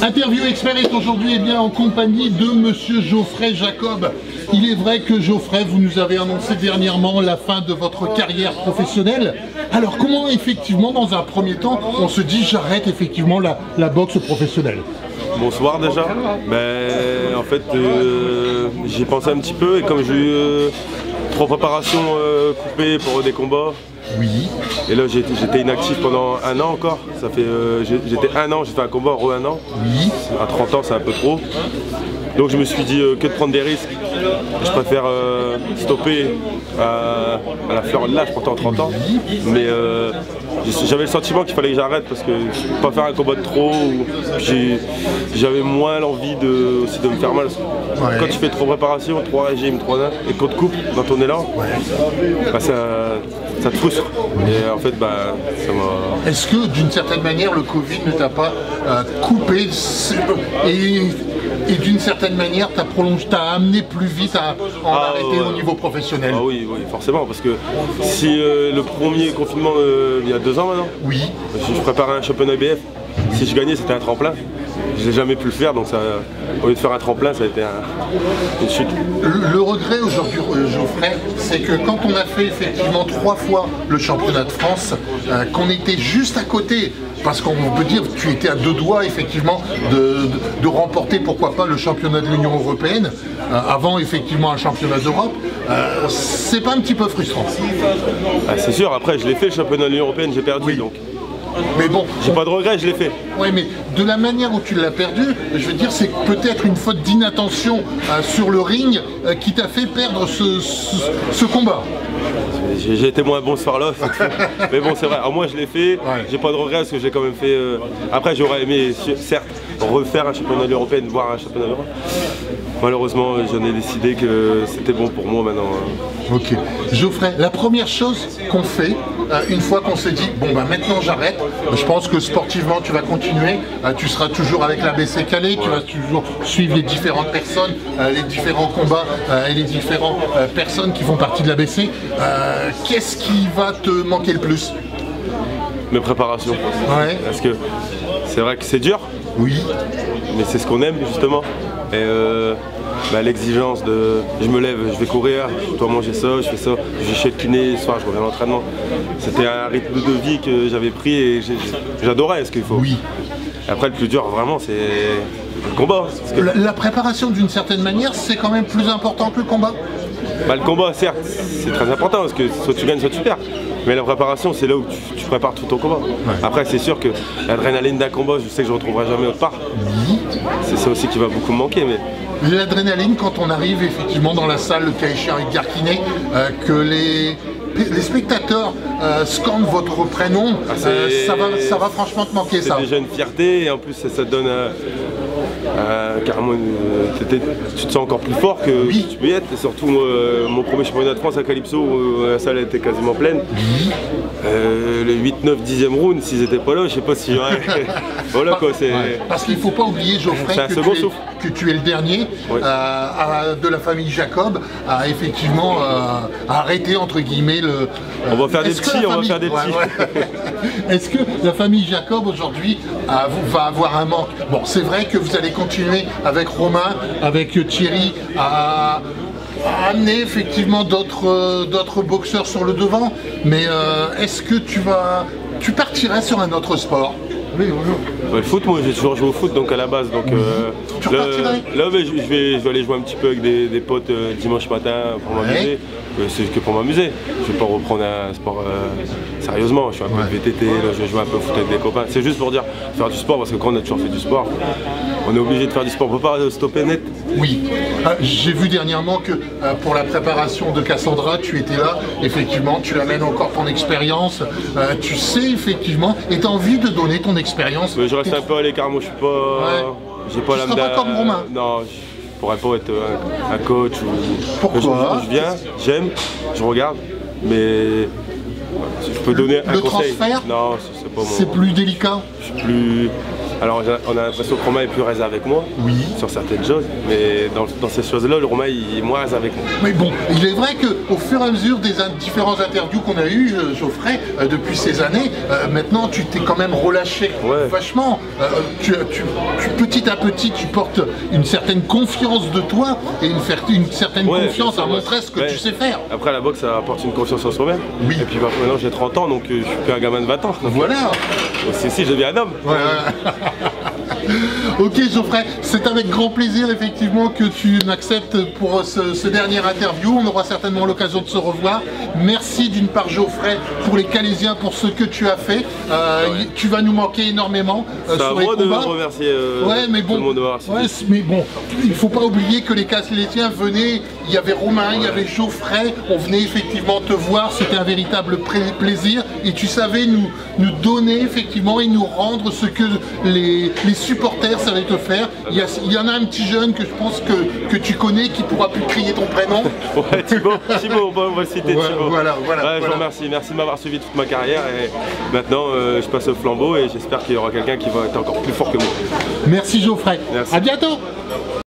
Interview Expert est aujourd'hui en compagnie de Monsieur Geoffrey Jacob. Il est vrai que Geoffrey, vous nous avez annoncé dernièrement la fin de votre carrière professionnelle. Alors comment effectivement, dans un premier temps, on se dit j'arrête effectivement la boxe professionnelle? Bonsoir déjà. En fait, j'y pensé un petit peu et comme j'ai eu 3 préparations coupées pour des combats. Oui. Et là j'étais inactif pendant 1 an encore. Ça fait j'étais 1 an, j'ai fait un combat en 1 an. Oui. À 30 ans c'est un peu trop. Donc je me suis dit que de prendre des risques. Je préfère stopper à la fleur de l'âge, pourtant 30 ans. Mais j'avais le sentiment qu'il fallait que j'arrête parce que je ne peux pas faire un combat de trop. J'avais moins l'envie aussi de me faire mal. Ouais. Quand tu fais 3 préparations, 3 régimes, 3 nains, et qu'on te coupe dans ton élan, bah ça te frustre. Et en fait, ça m'a... Est-ce que d'une certaine manière, le Covid ne t'a pas coupé et d'une certaine manière, t'as amené plus vite à en arrêter au niveau professionnel? Ah oui, forcément, parce que si le premier confinement, il y a 2 ans maintenant, oui. Je préparais un championnat IBF, si je gagnais c'était un tremplin. Je n'ai jamais pu le faire, donc ça, au lieu de faire un tremplin, ça a été une chute. Le regret aujourd'hui, Geoffrey, c'est que quand on a fait effectivement 3 fois le championnat de France, qu'on était juste à côté, parce qu'on peut dire que tu étais à 2 doigts effectivement de remporter pourquoi pas le championnat de l'Union Européenne, avant effectivement un championnat d'Europe, c'est pas un petit peu frustrant? C'est sûr, après je l'ai fait le championnat de l'Union Européenne, j'ai perdu donc. Mais bon, j'ai pas de regret, je l'ai fait. Oui, mais de la manière où tu l'as perdu, je veux dire, c'est peut-être une faute d'inattention sur le ring qui t'a fait perdre ce combat. J'ai été moins bon ce soir-là, mais bon, c'est vrai. Alors moi, je l'ai fait. J'ai pas de regret parce que j'ai quand même fait. Après, j'aurais aimé, certes, refaire un championnat de l'Européenne, voire un championnat d'Europe. Malheureusement, j'en ai décidé que c'était bon pour moi maintenant. Ok. Geoffrey, la première chose qu'on fait, une fois qu'on s'est dit, bon maintenant j'arrête, je pense que sportivement tu vas continuer, tu seras toujours avec l'ABC Calais, tu vas toujours suivre les différentes personnes, les différents combats et les différentes personnes qui font partie de l'ABC. Qu'est-ce qui va te manquer le plus? Mes préparations. Ouais. Parce que c'est vrai que c'est dur. Oui. Mais c'est ce qu'on aime justement. Et l'exigence de je me lève, je vais courir, je dois manger ça, je fais ça, je vais chez le kiné, le soir je reviens à l'entraînement. C'était un rythme de vie que j'avais pris et j'adorais ce qu'il faut. Oui. Après le plus dur vraiment c'est le combat. La préparation d'une certaine manière c'est quand même plus important que le combat? Le combat certes c'est très important parce que soit tu gagnes soit tu perds. Mais la préparation c'est là où tu prépares tout ton combat. Ouais. Après c'est sûr que l'adrénaline d'un combat je sais que je ne retrouverai jamais autre part. C'est ça aussi qui va beaucoup me manquer. Mais l'adrénaline quand on arrive effectivement dans la salle, le cas échéant avec Garquinet, que les spectateurs scandent votre prénom, ça va franchement te manquer ça. C'est déjà une fierté et en plus ça te donne carrément tu te sens encore plus fort que tu peux y être. Et surtout mon premier championnat de France à Calypso où la salle était quasiment pleine. Le 8, 9, 10e round, s'ils n'étaient pas là, je sais pas si j'aurais... Voilà quoi, c'est... Parce qu'il ne faut pas oublier, Geoffrey, que tu es le dernier de la famille Jacob à effectivement arrêter entre guillemets le... On va faire des petits, Est-ce que la famille Jacob aujourd'hui va avoir un manque? Bon, c'est vrai que vous allez continuer avec Romain, avec Thierry à amener effectivement d'autres boxeurs sur le devant, mais est-ce que tu partirais sur un autre sport? Oui, bonjour. Le foot, moi j'ai toujours joué au foot donc à la base. Donc, tu repartirais? Là je vais aller jouer un petit peu avec des potes dimanche matin pour m'amuser. C'est que pour m'amuser. Je ne vais pas reprendre un sport sérieusement. Je suis un peu de VTT, là, je vais jouer un peu au foot avec des copains. C'est juste pour dire faire du sport parce que quand on a toujours fait du sport, on est obligé de faire du sport. On ne peut pas stopper net. Oui. J'ai vu dernièrement que pour la préparation de Cassandra, tu étais là. Effectivement, tu amènes encore ton expérience. Tu sais effectivement et tu as envie de donner ton expérience. Je reste un peu à l'écart. Moi, je suis pas. J'ai pas l'âme pas comme Romain. Non. Je pourrais pas être un coach ou... Pourquoi? Je viens, j'aime, je regarde, mais je peux donner un conseil. Le transfert? Non, c'est pas moi. C'est plus délicat? Je suis plus... Alors on a l'impression que Romain est plus raisé avec moi, Oui. sur certaines choses, mais dans ces choses-là, le Romain il est moins raisé avec moi. Mais bon, il est vrai qu'au fur et à mesure des différents interviews qu'on a eues, Geoffrey, depuis ces années, maintenant tu t'es quand même relâché vachement. Petit à petit, tu portes une certaine confiance de toi et une certaine confiance à montrer ce que tu sais faire. Après la boxe, ça apporte une confiance en soi-même. Oui. Et puis maintenant j'ai 30 ans, donc je suis plus un gamin de 20 ans. Voilà. Si, je deviens un homme. Ouais. Ok Geoffrey, c'est avec grand plaisir effectivement que tu m'acceptes pour ce dernier interview. On aura certainement l'occasion de se revoir. Merci d'une part Geoffrey pour les Calaisiens, pour ce que tu as fait. Tu vas nous manquer énormément sur les combats. De remercier tout le monde. Mais bon, il ne faut pas oublier que les Calaisiens venaient, il y avait Romain, il y avait Geoffrey, on venait effectivement te voir, c'était un véritable plaisir et tu savais nous donner effectivement et nous rendre ce que les supporters savaient te faire. Il y en a un petit jeune que je pense que tu connais qui pourra plus crier ton prénom. Ouais, Thibaut, on va le citer, Thibaut. Voilà. Je vous remercie, merci de m'avoir suivi toute ma carrière et maintenant je passe au flambeau et j'espère qu'il y aura quelqu'un qui va être encore plus fort que moi. Merci Geoffrey, merci. À bientôt.